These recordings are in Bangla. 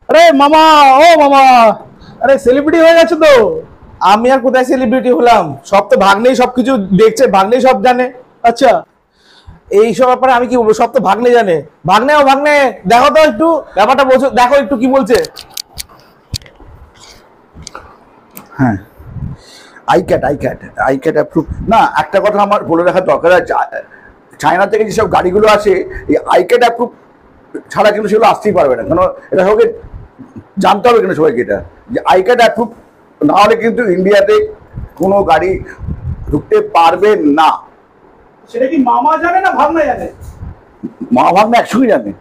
আরে মামা, ও মামা, আরে সেলিব্রিটি হয়ে গেছে তো। আমি আর কোথায় সেলিব্রিটি হলাম? সব তো ভাগ্নেই সবকিছু দেখছে, ভাগ্নেই সব জানে। আচ্ছা, এইসব ব্যাপারে আমি কি বলবো? সব তো ভাগ্নে জানে। ভাগ্নে, ও ভাগ্নে, দেখো তো একটু ব্যাপারটা বলছো, দেখো একটু কি বলছে। হ্যাঁ, আইক্যাট অ্যাপ্রুভ না। একটা কথা আমার বলে রাখা দরকার আছে, চায়না থেকে যেসব গাড়িগুলো আসে এই আইক্যাট অ্যাপ্রুভ ছাড়া কিন্তু সেগুলো আসতেই পারবে না। কেন এটা সবাইকে জানতে হবে, কেন সবাইকে এটা যে আইক্যাট অ্যাপ্রুভ না হলে কিন্তু ইন্ডিয়াতে কোনো গাড়ি ঢুকতে পারবে না। সেটা কি মামা জানে না ভাগনা জানে? মা ভাবনা একসঙ্গে জানে।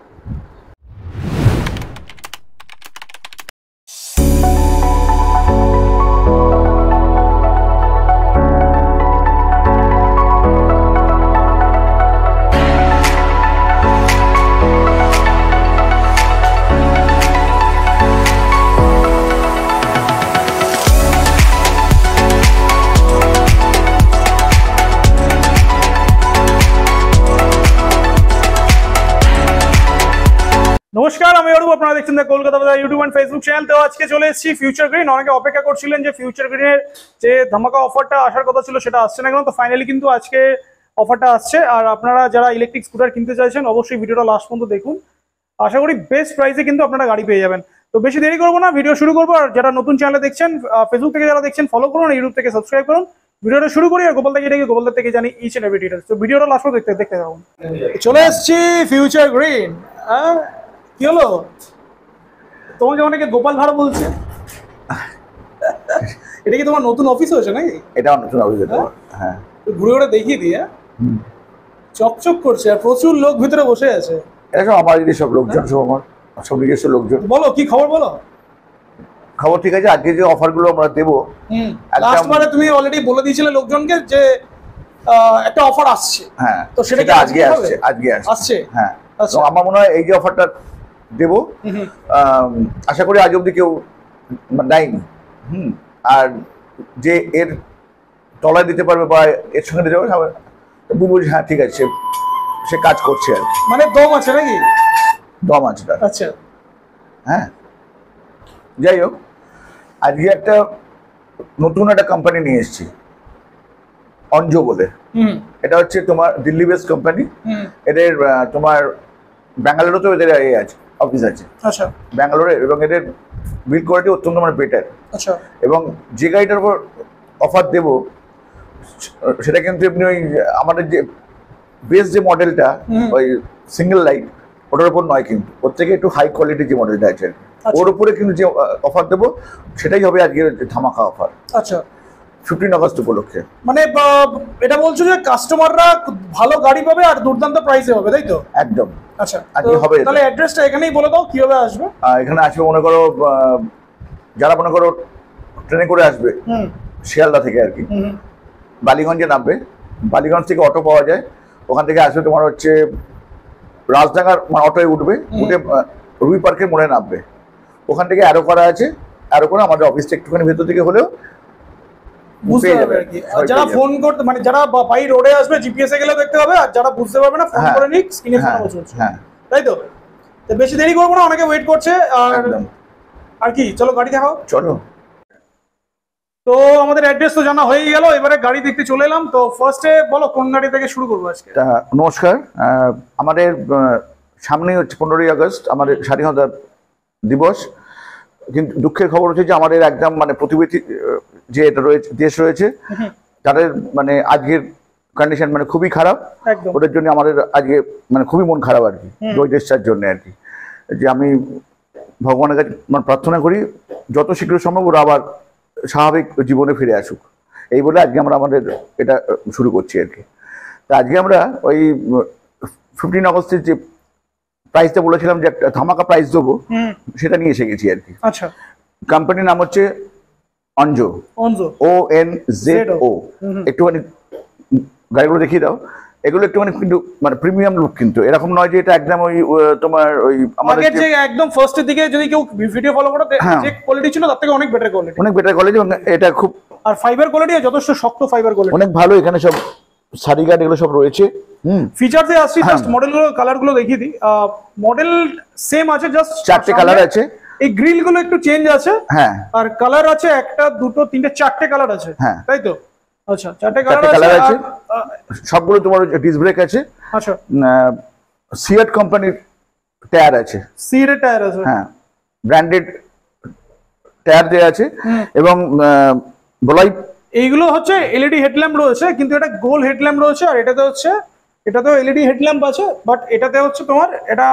নমস্কার, আমি অরূপ। আপনারা দেখছেন কলকাতা বাজার ইউটিউব এন্ড ফেসবুক চ্যানেল। তো আজকে চলে এসেছি ফিউচার গ্রিন। অনেকে অপেক্ষা করছিলেন যে ফিউচার গ্রিনের যে ধামাকা অফারটা আসার কথা ছিল সেটা আসছে না কেন। তো ফাইনালি কিন্তু আজকে অফারটা আসছে। আর আপনারা যারা ইলেকট্রিক স্কুটার কিনতে চাইছেন অবশ্যই ভিডিওটা লাস্ট পর্যন্ত দেখুন। আশা করি বেস্ট প্রাইসে কিন্তু আপনারা গাড়ি পেয়ে যাবেন। তো বেশি দেরি করবো না, ভিডিও শুরু করবো। আর যারা নতুন চ্যানেলে দেখছেন, ফেসবুক থেকে যারা দেখছেন ফলো করুন, ইউটিউব থেকে সাবস্ক্রাইব করুন। ভিডিওটা শুরু করি আর গোপাল থেকে ডেকে গোপালদার থেকে জানি ইচ এন্ড এভরি ডিটেলস। তো ভিডিওটা লাস্ট পর্যন্ত দেখতে থাকুন। চলে এসেছি ফিউচার গ্রিন। কি হলো, তোমাকে অনেকে গোপাল ভাড়া বলছে? এটা কি তোমার নতুন অফিস হয়েছে নাকি? এটা নতুন অফিস। হ্যাঁ, ঘুরে ঘুরে দেখিয়ে দিয়ে চকচক করছে আর প্রচুর লোক ভিতরে বসে আছে। এটা সব আমার সব লোকজন, সব আমার সব নিজস্ব লোকজন। বলো কি খবর, বলো। খবর ঠিক আছে। আজকে যে অফারগুলো আমরা দেবো, লাস্ট বারে তুমি অলরেডি বলে দিয়েছিলে লোকজনকে যে একটা অফার আসছে। হ্যাঁ, তো সেটা কি আজকে আসছে। আজকে আসছে? হ্যাঁ। আচ্ছা, তো আমার মনে হয় এই যে অফারটা দেবো, আশা করি আজ অব্দি কেউ দেয়নি। আর যে এর তলায় দিতে পারবে বা এর সঙ্গে দিতে পারবে, বুঝবো হ্যাঁ ঠিক আছে, সে কাজ করছে আর কি। মানে দম আছে নাকি? দম আছে তার। আচ্ছা, হ্যাঁ, যাই হোক, আজকে একটা নতুন একটা কোম্পানি নিয়ে এসেছি, অঞ্জো বলে। এটা হচ্ছে তোমার দিল্লি বেসড কোম্পানি। এদের তোমার ব্যাঙ্গালোরে তো এদের আছে, অফিস আছে। আচ্ছা, ব্যাঙ্গালোরে। এবং এদের বিল কোয়ালিটি অত্যন্ত মানে বেটার। আচ্ছা। এবং যে গাড়িটার উপর অফার দেবো সেটা কিন্তু এমনি ওই আমাদের যে বেস যে মডেলটা, ওই সিঙ্গেল লাইট, ওটার উপর নয়, কিন্তু ওর থেকে একটু হাই কোয়ালিটির যে মডেলটা আছে ওর উপরে কিন্তু যে অফার দেবো সেটাই হবে আজকের ধামাকা অফার। আচ্ছা, 15 আগস্ট উপলক্ষে। মানে এটা বলছো যে কাস্টমাররা ভালো গাড়ি পাবে আর দুর্দান্ত প্রাইসে হবে, তাই তো? একদম। আচ্ছা, আজকে হবে। তাহলে অ্যাড্রেসটা এখানেই বলে দাও, কিভাবে আসবে? এখানে আসবে মনে করো, যারা মনে করো ট্রেনে করে আসবে শিয়ালদা থেকে আর কি, বালিগঞ্জে নামবে। বালিগঞ্জ থেকে অটো পাওয়া যায়, ওখান থেকে আসবে তোমার হচ্ছে রাজডাঙ্গার অটোয় উঠবে, উঠে রুবি পার্কের মোড়ে নামবে। ওখান থেকে অ্যারো করা আছে, অ্যারো করে আমাদের অফিসটা একটুখানি ভেতর দিকে হলেও বুঝতে পারবে আর কি। যারা ফোন করতে, মানে যারা বাই রোডে আসবে জিপিএস এ গেলে দেখতে হবে, আর যারা বুঝতে পারবে না ফোন করে নিক, স্ক্রিনে ফোন চলছে। হ্যাঁ, তাই তো? তো বেশি দেরি করবো না, অনেকে ওয়েট করছে। আর কি, চলো গাড়ি দেখাও। চলো। তো আমাদের অ্যাড্রেস তো জানা হয়ে গেল, এবারে গাড়ি দেখতে চলে এলাম। তো ফার্স্টে বলো কোন গাড়ি থেকে শুরু করবো আজকে? নমস্কার। আমাদের সামনেই হচ্ছে 15ই আগস্ট, আমাদের স্বাধীনতা দিবস। কিন্তু দুঃখের খবর হচ্ছে যে আমাদের একদম মানে প্রতিবেশী যে এটা রয়েছে, দেশ রয়েছে, তাদের মানে আজকের কন্ডিশন মানে খুবই খারাপ। ওদের জন্য আমাদের আজকে মানে খুবই মন খারাপ আর কি, ওই দেশটার জন্য আর কি। যে আমি ভগবানের কাছে মানে প্রার্থনা করি যত শীঘ্র সম্ভব ওরা আবার স্বাভাবিক জীবনে ফিরে আসুক, এই বলে আজকে আমরা আমাদের এটা শুরু করছি আর কি। তা আজকে আমরা ওই 15 আগস্টের যে প্রাইসটা বলেছিলাম যে একটা ধামাকা প্রাইস দেবো, সেটা নিয়ে এসে গেছি আর কি। আচ্ছা, কোম্পানির নাম হচ্ছে অঞ্জো, ONZO। একটুখানি গাড়িগুলো দেখিয়ে দাও। এগুলো একটুখানি কিন্তু মানে প্রিমিয়াম লুক, কিন্তু এরকম নয় যে এটা একদম ওই তোমার ওই আমাদের যে একদম ফার্স্টের দিকে যদি কেউ ভিডিও ফলো করে, যে কোয়ালিটি ছিল তার থেকে অনেক বেটার কোয়ালিটি, অনেক বেটার কোয়ালিটি। এবং এটা খুব, আর ফাইবার কোয়ালিটি যথেষ্ট শক্ত ফাইবার কোয়ালিটি, অনেক ভালো। এখানে সব সারি গার্ড এগুলো সব রয়েছে। ফিচারসে আসছি, জাস্ট মডেলগুলো কালারগুলো দেখিয়ে দিই। মডেল সেম আছে, জাস্ট 4টে কালার আছে। এই গ্রিল গুলো একটু চেঞ্জ আছে, হ্যাঁ আর কালার আছে একটা দুটো তিনটে চারটে কালার আছে, হ্যাঁ। তাই তো? আচ্ছা, চারটে চারটে কালার কালার আছে। আছে, সবগুলো তোমার ডিস্ক ব্রেক আছে, আচ্ছা, সিয়াট কোম্পানির টায়ার আছে, সির টায়ার আছে। হ্যাঁ ব্র্যান্ডেড টায়ার দেওয়া আছে, এবং বলাই এইগুলো হচ্ছে এলইডি হেডল্যাম্প রয়েছে, কিন্তু এটা গোল হেডল্যাম্প রয়েছে, আর এটাতেও এলইডি হেডল্যাম্প আছে, বাট এটাতে হচ্ছে তোমার এটা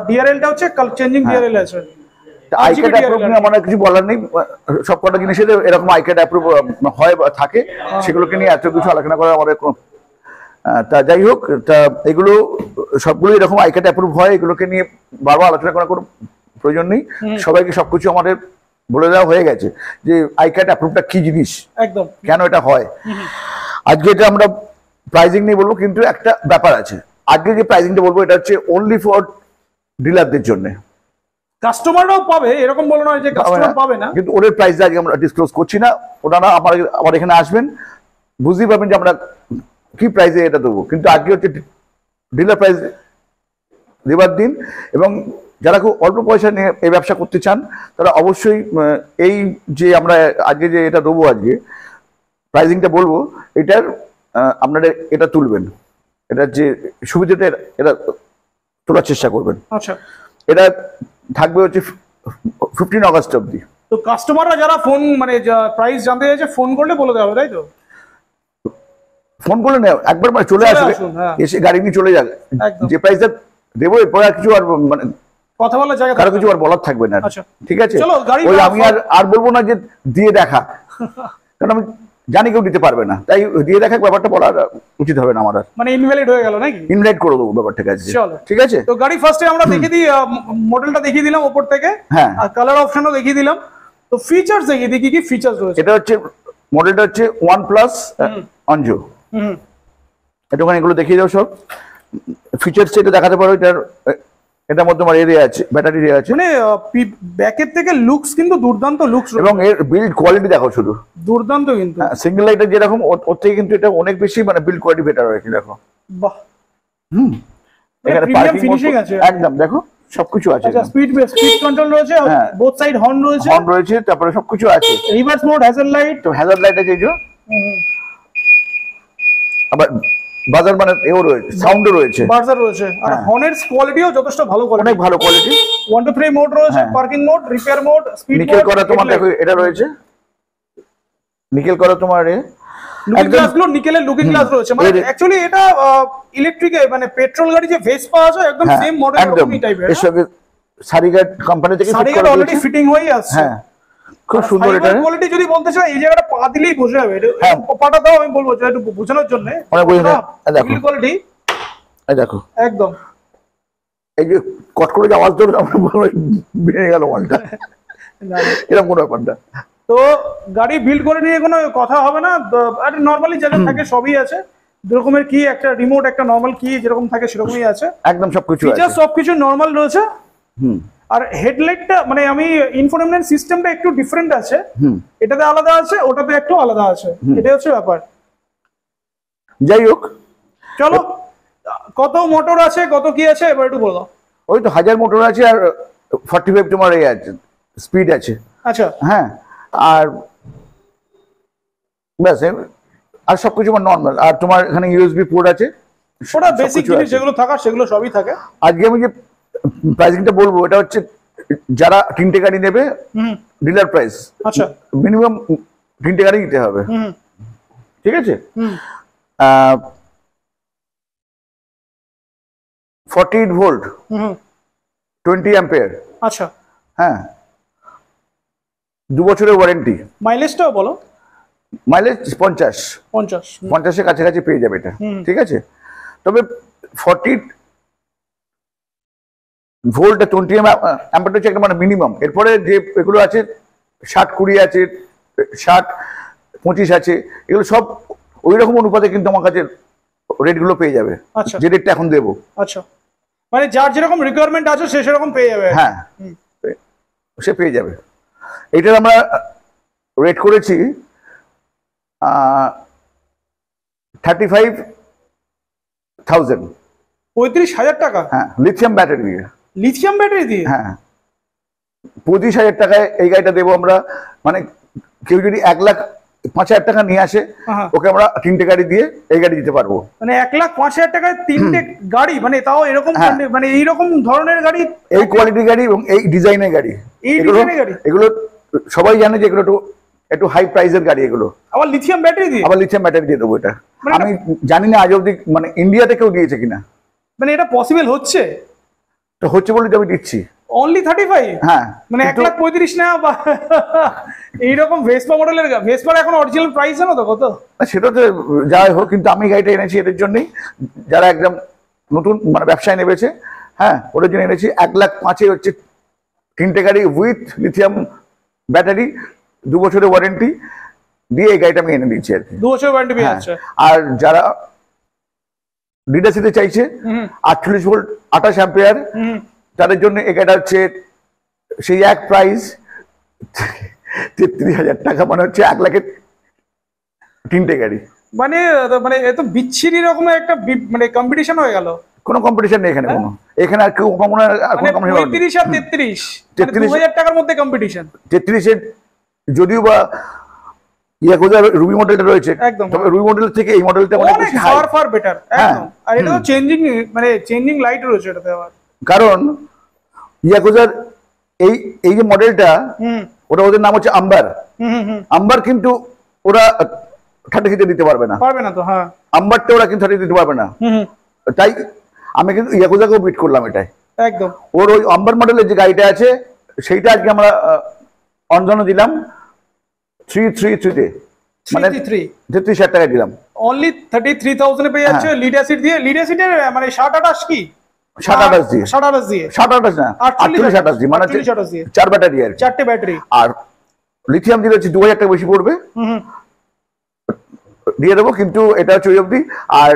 ডিআরএলটা হচ্ছে চেঞ্জিং ডিআরএল আছে। আইক্যাড অ্যাপ্রুভ নিয়ে আমার কিছু বলার নেই, সব কটা জিনিসের এরকম আইক্যাড অ্যাপ্রুভ হয় বা থাকে, সেগুলোকে নিয়ে এত কিছু আলোচনা করা আমাদের তা যাই হোক, তা এগুলো সবগুলো এরকম আইক্যাড অ্যাপ্রুভ হয়, এগুলোকে নিয়ে বারবার আলোচনা করার কোনো প্রয়োজন নেই, সবাইকে সবকিছু আমাদের বলে দেওয়া হয়ে গেছে যে আইক্যাড অ্যাপ্রুভটা কি জিনিস, একদম কেন এটা হয়। আজকে এটা আমরা প্রাইজিং নিয়ে বলবো, কিন্তু একটা ব্যাপার আছে, আজকে যে প্রাইজিংটা বলবো এটা হচ্ছে অনলি ফর ডিলারদের জন্য, কাস্টমাররাও পাবে এরকম বলো নয় যে কাস্টমার পাবে না, কিন্তু ওদের প্রাইস আজকে আমরা ডিসক্লোজ করছি না, ওনারা আমার এখানে আসবেন, বুঝতেই পারবেন যে আমরা কি প্রাইসে এটা দেবো, কিন্তু আজকে হচ্ছে ডিলার প্রাইস দেবার দিন, এবং যারা খুব অল্প পয়সা নিয়ে এই ব্যবসা করতে চান তারা অবশ্যই এই যে আমরা আজকে যে এটা দেবো, আজকে প্রাইজিংটা বলবো, এটার আপনারা এটা তুলবেন, এটার যে সুবিধাটা এটা তোলার চেষ্টা করবেন। আচ্ছা, এটা থাকবে হচ্ছে 15 অগস্ট অব্দি। তো কাস্টমাররা যারা ফোন মানে প্রাইস জানতে চাইছে ফোন করলে বলে দেওয়া হবে, তাই তো? ফোন করলে না, একবার মানে চলে আসবে, আসুন, হ্যাঁ। এসে গাড়ি নিয়ে চলে যাবে, একদম। যে প্রাইসটা দেবো এরপরে আর কিছু আর মানে কথা বলার জায়গা কারো থাকবে কিছু না। আর বলার থাকবে না, আচ্ছা। ঠিক আছে? চলো, গাড়ি ওই আমি আর বলবো না যে দিয়ে দেখা, কারণ আমি জানি কেউ দিতে পারবে না, তাই দিয়ে দেখা ব্যাপারটা বলা উচিত হবে না আমার, আর মানে ইনভ্যালিড হয়ে গেল নাকি? ইনভাইট করে দেবো ব্যাপারটাকে আজকে, চলো। ঠিক আছে? তো গাড়ি ফার্স্টে আমরা দেখিয়ে দিই, মডেলটা দেখিয়ে দিলাম ওপর থেকে, হ্যাঁ। আর কালার অপশনও দেখিয়ে দিলাম, তো ফিচার্স দেখিয়ে দিই কি কি ফিচার্স রয়েছে। এটা হচ্ছে মডেলটা হচ্ছে OnePlus অঞ্জো, একটুখানি এগুলো দেখিয়ে দাও সব ফিচার্স, এটা দেখাতে পারো, এটার মধ্যে আমার এরিয়া আছে, ব্যাটারি এরিয়া আছে, মানে ব্যাকের থেকে লুকস কিন্তু দুর্দান্ত লুকস, এবং এর বিল্ড কোয়ালিটি দেখো শুধু দুর্দান্ত কিন্তু। সিঙ্গেল লাইটের যেরকম ওর থেকে কিন্তু এটা অনেক বেশি মানে বিল্ড কোয়ালিটি বেটার হয়েছে, দেখো। বাহ, এখানে প্রিমিয়াম পার্কিং ফিনিশিং আছে একদম, দেখো সবকিছু আছে, আচ্ছা, স্পিড কন্ট্রোল রয়েছে, হ্যাঁ। বোথ সাইড হর্ন রয়েছে, হর্ন রয়েছে, তারপরে সবকিছু আছে, রিভার্স মোড, হ্যাজেল লাইট, তো হ্যাজার্ড লাইট আছে, এই যে আবার বাজার মানে এও রয়েছে, সাউন্ডও রয়েছে, বাজার রয়েছে, আর হর্নের কোয়ালিটিও যথেষ্ট ভালো কোয়ালিটি, অনেক ভালো কোয়ালিটি। 1 to 3 মোড রয়েছে, হ্যাঁ। Parking mode, repair mode, speed nickel করা তোমার দেখো এটা রয়েছে, নিকেল করা তোমার লুকিং গ্লাস গুলো নিকেলের লুকিং গ্লাস রয়েছে, মানে অ্যাকচুয়ালি এটা ইলেকট্রিকে মানে পেট্রোল গাড়ি যে ভেসপা আছে একদম সেম মডেল এরকমই টাইপের, এর সঙ্গে সারিগার্ড কোম্পানি থেকে ফিট সারিগার্ড করা অলরেডি হয়েছে, ফিটিং হয়েই আসছে। হ্যাঁ খুব সুন্দর এটা, কোয়ালিটি যদি বলতে চাই এই জায়গাটা পা দিলেই বোঝা যাবে, হ্যাঁ। পাটা দাও আমি বলবো যে একটু বোঝানোর জন্য, অনেক বোঝা যায়, দেখো। কোয়ালিটি এই দেখো একদম, এই যে কট করে যে আওয়াজ ধরে আমরা বলবো ভেঙে গেল মালটা, এরকম কোনো ব্যাপার না। তো গাড়ি বিল্ড করে নিয়ে কোনো কথা হবে না, আর নরমালি যেটা থাকে সবই আছে, যেরকমের কি একটা রিমোট, একটা নরমাল কি যেরকম থাকে সেরকমই আছে, একদম সবকিছু আছে, ফিচার সবকিছু নরমাল রয়েছে। আর হেডলাইটটা মানে আমি ইনফোটেনমেন্ট সিস্টেমটা একটু ডিফারেন্ট আছে, এটাতে আলাদা আছে, ওটাতে একটু আলাদা আছে, এটাই হচ্ছে ব্যাপার। যাই হোক, চলো, কত মোটর আছে, কত কি আছে এবার একটু বলো। ওই তো 1000 মোটর আছে, আর 45 তোমার এই আছে স্পিড আছে, আচ্ছা, হ্যাঁ, আর ব্যাস আর সবকিছু আমার নর্মাল, আর তোমার এখানে ইউএসবি পোর্ট আছে, ওটা বেসিক জিনিস যেগুলো থাকার সেগুলো সবই থাকে। আজকে আমি যে প্রাইসিংটা বলবো এটা হচ্ছে যারা তিনটে গাড়ি নেবে ডিলার প্রাইস, আচ্ছা, মিনিমাম তিনটে গাড়ি নিতে হবে, ঠিক আছে? 48 ভোল্ট, 20 অ্যাম্পিয়ার, আচ্ছা, হ্যাঁ, 2 বছরের ওয়ারেন্টি, মাইলেজটাও বলো। মাইলেজ 50 50 কাছাকাছি পেয়ে যাবে এটা, ঠিক আছে? তবে 40 ভোল্ট 20 অ্যাম্পিয়ার হচ্ছে একটা মানে মিনিমাম, এরপরে যে এগুলো আছে 60-20 আছে, 60-25 আছে, এগুলো সব ওই রকম অনুপাতে কিন্তু আমার কাছে রেটগুলো পেয়ে যাবে, আচ্ছা, যে রেটটা এখন দেবো। আচ্ছা, মানে যার যেরকম রিকোয়ারমেন্ট আছে সে সেরকম পেয়ে যাবে, হ্যাঁ, সে পেয়ে যাবে। এটার আমরা রেট করেছি 35,000, 35,000 টাকা। হ্যাঁ, লিথিয়াম ব্যাটারি দিয়ে, লিথিয়াম ব্যাটারি দিয়ে? হ্যাঁ, 25,000 টাকায় এই গাড়িটা দেবো আমরা। মানে কেউ যদি 1,05,000 টাকা নিয়ে আসে, ওকে আমরা 3টে গাড়ি দিয়ে এই গাড়ি দিতে পারবো। মানে 1,05,000 টাকায় 3টে গাড়ি, মানে তাও এরকম মানে এইরকম ধরনের গাড়ি, এই কোয়ালিটির গাড়ি এবং এই ডিজাইনের গাড়ি, এই ডিজাইনের গাড়ি এগুলো সবাই জানে যে এগুলো একটু হাই প্রাইসের গাড়ি। এগুলো আবার লিথিয়াম ব্যাটারি দিয়ে, আবার লিথিয়াম ব্যাটারি দিয়ে দেবো। এটা আমি জানি না আজ অব্দি মানে ইন্ডিয়াতে কেউ দিয়েছে কিনা। মানে এটা পসিবল হচ্ছে? তো হচ্ছে বলে তো আমি দিচ্ছি। অনলি 35? হ্যাঁ, মানে 1,35,000 না এইরকম ভেসপা মডেলের। ভেসপার এখন অরিজিনাল প্রাইস জানো তো কত? সেটা তো যাই হোক, কিন্তু আমি গাড়িটা এনেছি এদের জন্যই, যারা একদম নতুন মানে ব্যবসায় নেমেছে। হ্যাঁ, ওদের জন্য এনেছি। 1,05,000 হচ্ছে 3টে গাড়ি উইথ লিথিয়াম ব্যাটারি, 2 বছরের ওয়ারেন্টি দিয়ে এই গাড়িটা আমি এনে দিচ্ছি আর কি। 2 বছরের ওয়ারেন্টি পেয়ে যাচ্ছে। আর যারা ডিডাসিতে চাইছে 48 ভোল্ট 28 অ্যাম্পিয়ার, তাদের জন্য এই গাড়িটা হচ্ছে সেই এক প্রাইস 33,000 টাকা। মানে হচ্ছে 1,00,000-এর 3টে গাড়ি। মানে মানে এত বিচ্ছিরি রকমের একটা মানে কম্পিটিশন হয়ে গেল। কোনো কম্পিটিশন নেই এখানে, কোনো এখানে আর কেউ কমন আর কোনো কম্পিটিশন নেই। 35 আর 33 2,000 টাকার মধ্যে কম্পিটিশন। 33-এর যদিও বা ইয়াকুজার রুবি মডেলটা রয়েছে, তবে রুবি মডেল থেকে এই মডেলটা অনেক বেশি হাই, ফার বেটার একদম। আর এটা তো চেঞ্জিং, মানে চেঞ্জিং লাইট রয়েছে এটাতে আবার। কারণ ইয়াকুজার এই যে মডেলটা, ওদের নাম হচ্ছে আম্বার। আম্বার কিন্তু ওরা 30 দিতে পারবে না তো। হ্যাঁ, আম্বারটা ওরা কিন্তু 30 দিতে পারবে না। তাই আমি কিন্তু ইয়াকুজাকেও বিট করলাম এটাই একদম। ওর ওই আম্বার মডেলের যে গাড়িটা আছে সেইটা আজকে আমরা অনজনে দিলাম 333-তে, মানে 33,000 টাকা দিলাম। অনলি 33,000 পেয়ে যাচ্ছে লিড অ্যাসিড দিয়ে। লিড অ্যাসিডের মানে 60-28 কি 60-28 দিয়ে, 60-28 দিয়ে, 60-28 না 48-28 দিয়ে, মানে 48 দিয়ে 4 ব্যাটারি আর 4টে ব্যাটারি। আর লিথিয়াম দিলে হচ্ছে 2,000 টাকা বেশি পড়বে, দিয়ে দেবো। কিন্তু এটা হচ্ছে ওই অবধি। আর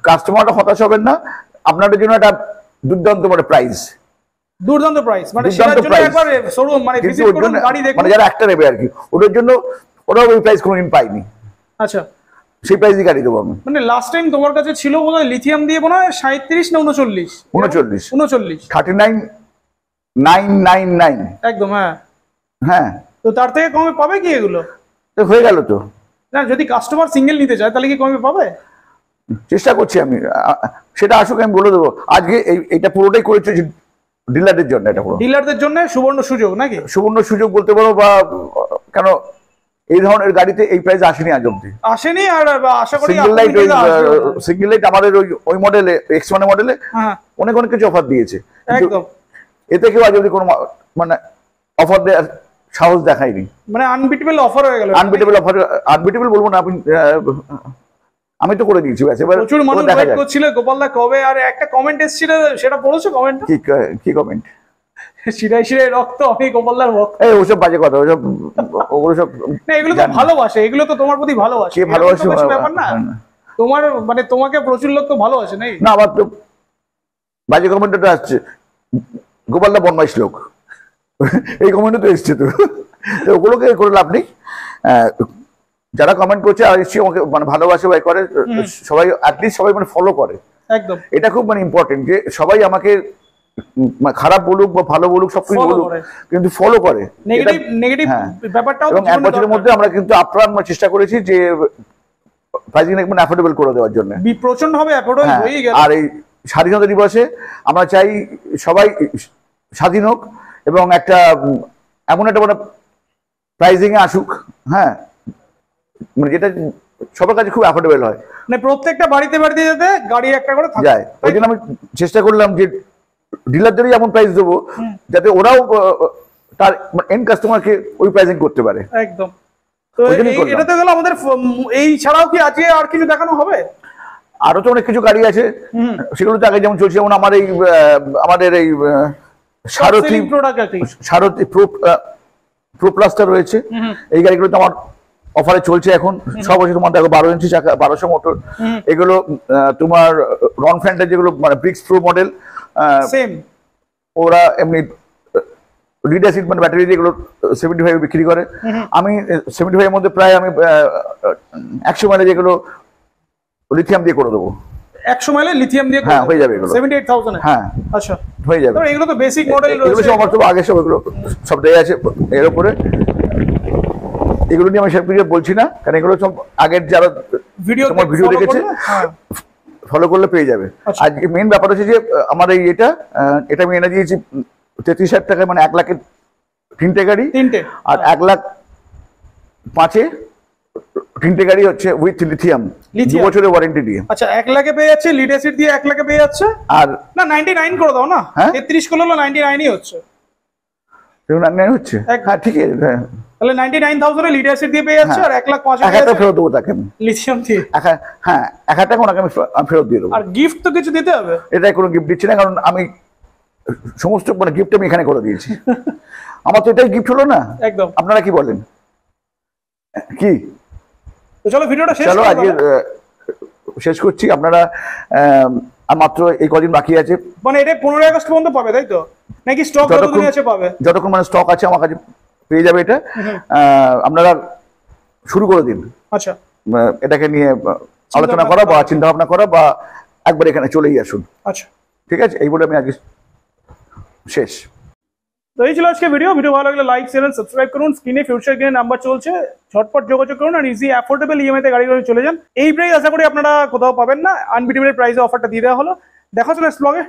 কাস্টমারটা হতাশ হবেন না, আপনাদের জন্য একটা দুর্দান্ত মানে প্রাইস, দুর্দান্ত প্রাইস। মানে সেটার জন্য একবার শোরুম মানে ভিজিট করুন, গাড়ি দেখুন। মানে যারা একটা নেবে আর কি, ওদের জন্য ওরা ওই প্রাইস কোনোদিন পাইনি। আচ্ছা, সেই প্রাইসই গাড়ি দেবো আমি। মানে লাস্ট টাইম তোমার কাছে ছিল বোধহয় লিথিয়াম দিয়ে মনে হয় 37 না 39 39,999 একদম। হ্যাঁ হ্যাঁ, তো তার থেকে কমে পাবে কি এগুলো? তো হয়ে গেল তো। না, যদি কাস্টমার সিঙ্গেল নিতে চায় তাহলে কি কমে পাবে? চেষ্টা করছি আমি, সেটা আসুক, আমি বলে দেবো। আজকে এইটা পুরোটাই করেছে ডিলারদের জন্য। এটা পুরো ডিলারদের জন্য সুবর্ণ সুযোগ নাকি? সুবর্ণ সুযোগ বলতে পারো, বা কেন এই ধরনের গাড়িতে এই প্রাইস আসেনি আজ অব্দি, আসেনি। আর আশা করি সিঙ্গেল লাইট আমাদের ওই মডেলে X1 মডেলে অনেক কিছু অফার দিয়েছে, একদম। এতে কেউ আজ অব্দি কোনো মানে অফার দেওয়ার সাহস দেখায়নি। মানে আনবিটেবল অফার হয়ে গেল। আনবিটেবল অফার, আনবিটেবল বলবো না, আপনি আমি তো করে দিয়েছি। প্রচুর মানুষ ওয়েট করছিল গোপালদা কবে। আর একটা কমেন্ট এসেছিল, সেটা পড়েছো কমেন্ট? কি কমেন্ট? শিরায় শিরায় রক্ত, আমি গোপালদার ভক্ত। এই ওসব বাজে কথা, ওগুলো সব না, এগুলো তো ভালোবাসে, এগুলো তো তোমার প্রতি ভালোবাসে। কে ভালোবাসে ব্যাপার না, তোমার মানে তোমাকে প্রচুর লোক তো ভালোবাসে নাকি? না, আমার তো বাজে কমেন্টটা আসছে, গোপালদা বদমাইশ লোক, এই কমেন্টও তো এসছে। তো ওগুলোকে করে লাভ নেই। যারা কমেন্ট করছে আর এসছে আমাকে মানে ভালোবাসে বা করে, সবাই অ্যাটলিস্ট সবাই মানে ফলো করে। একদম, এটা খুব মানে ইম্পর্টেন্ট যে সবাই আমাকে খারাপ বলুক বা ভালো বলুক সবকিছু বলুক, কিন্তু ফলো করে। নেগেটিভ ব্যাপারটাও। এবং 1 বছরের মধ্যে আমরা কিন্তু আপ্রাণ চেষ্টা করেছি যে প্রাইসিং একদম অ্যাফোর্ডেবল করে দেওয়ার জন্য। প্রচন্ড ভাবে অ্যাফোর্ডেবল হয়ে গেল। আর এই স্বাধীনতা দিবসে আমরা চাই সবাই স্বাধীন হোক এবং একটা এমন একটা মানে প্রাইসিং এ আসুক, হ্যাঁ, মানে যেটা সবার কাছে খুব অ্যাফোর্ডেবল হয়, মানে প্রত্যেকটা বাড়িতে যাতে গাড়ি একটা করে যায়। ওই জন্য আমি চেষ্টা করলাম যে ডিলারদেরই এমন প্রাইস দেবো যাতে ওরাও তার এন্ড কাস্টমারকে ওই প্রাইসিং করতে পারে। একদম। তো এটা তো গেল আমাদের। এই ছাড়াও কি আজকে আর কিছু দেখানো হবে? আরো তো অনেক কিছু গাড়ি আছে, সেগুলো তো আগে যেমন চলছে, যেমন আমাদের এই সারথি প্রো প্লাসটা রয়েছে। এই গাড়িগুলো তো আমার অফারে চলছে এখন। সব হচ্ছে তোমার দেখো 12 ইঞ্চি চাকা, 1200 মোটর। এগুলো তোমার রন ফ্যান্টের যেগুলো মানে ব্রিক্স প্রো মডেল, সেম ওরা এমনি লিড অ্যাসিড মানে ব্যাটারি দিয়ে এগুলো 75 বিক্রি করে। আমি 75 এর মধ্যে প্রায় আমি 100 মাইলে যেগুলো লিথিয়াম দিয়ে করে দেবো। 100 মাইলের লিথিয়াম দিয়ে হ্যাঁ, হয়ে যাবে এগুলো। 78,000 হ্যাঁ আচ্ছা, হয়ে যাবে। তো এগুলো তো বেসিক মডেল এগুলো রয়েছে। সব আমার তো আগে সব এগুলো সব দেয়া আছে এর উপরে। এগুলো নিয়ে আমি সব কিছু বলছি না, কারণ এগুলো সব আগের যারা ভিডিও তোমার ভিডিও দেখেছে হ্যাঁ ফলো করলে পেয়ে যাবে। আচ্ছা। আর মেইন ব্যাপার হচ্ছে যে আমার এই এটা আমি এনে দিয়েছি 33,000 টাকায়, মানে 1 লাখের 3টে গাড়ি, তিনটে আর 1,05,000 3টে গাড়ি হচ্ছে উইথ লিথিয়াম, 2 বছরের ওয়ারেন্টি দিয়ে। আচ্ছা 1 লাখে পেয়ে যাচ্ছে, লিড অ্যাসিড দিয়ে 1 লাখে পেয়ে যাচ্ছে। আর না 99 করে দাও না, হ্যাঁ? 33 করলে হলো 99ই হচ্ছে, হচ্ছে। হ্যাঁ ঠিক আছে, হ্যাঁ তাহলে 99,000 এ লিড অ্যাসিড দিয়ে পেয়ে যাচ্ছে, আর 1 লাখ 5 এক হাজার ফেরত দেবো তাকে আমি। লিথিয়াম দিয়ে। হ্যাঁ 1,000 টাকা ওনাকে আমি ফেরত দিয়ে দেবো। আর গিফট তো কিছু দিতে হবে? এটাই কোনো গিফট দিচ্ছি না, কারণ আমি সমস্ত মানে গিফট আমি এখানে করে দিয়েছি। আমার তো এটাই গিফট হলো না, একদম। আপনারা কি বলেন? কি তো চলো ভিডিওটা শেষ চলো করো আজকে তাহলে। শেষ করছি। আপনারা আর মাত্র এই কদিন বাকি আছে, মানে এটা 15 আগস্ট পর্যন্ত পাবে তাই তো, নাকি স্টক যতদিন আছে পাবে? যতক্ষণ মানে স্টক আছে আমার কাছে পেয়ে যাবে এটা। আপনারা শুরু করে দিন আচ্ছা এটাকে নিয়ে আলোচনা করা বা চিন্তা ভাবনা করা, বা একবার এখানে চলেই আসুন। আচ্ছা ঠিক আছে, এই বলে আমি আগে শেষ। তো এই ছিল আজকে ভিডিও ভালো লাগলে লাইক শেয়ার সাবস্ক্রাইব করুন। স্ক্রিনে ফিউচার গ্রিনের নাম্বার চলছে, ঝটপট যোগাযোগ করুন আর ইজি অ্যাফোর্ডেবল ইএমআই তে গাড়ি করে চলে যান। এই প্রাইস আশা করি আপনারা কোথাও পাবেন না, আনবিটেবল প্রাইসে অফারটা দিয়ে দেওয়া হলো। দেখা হচ্ছে নেক্সট ব্লগে।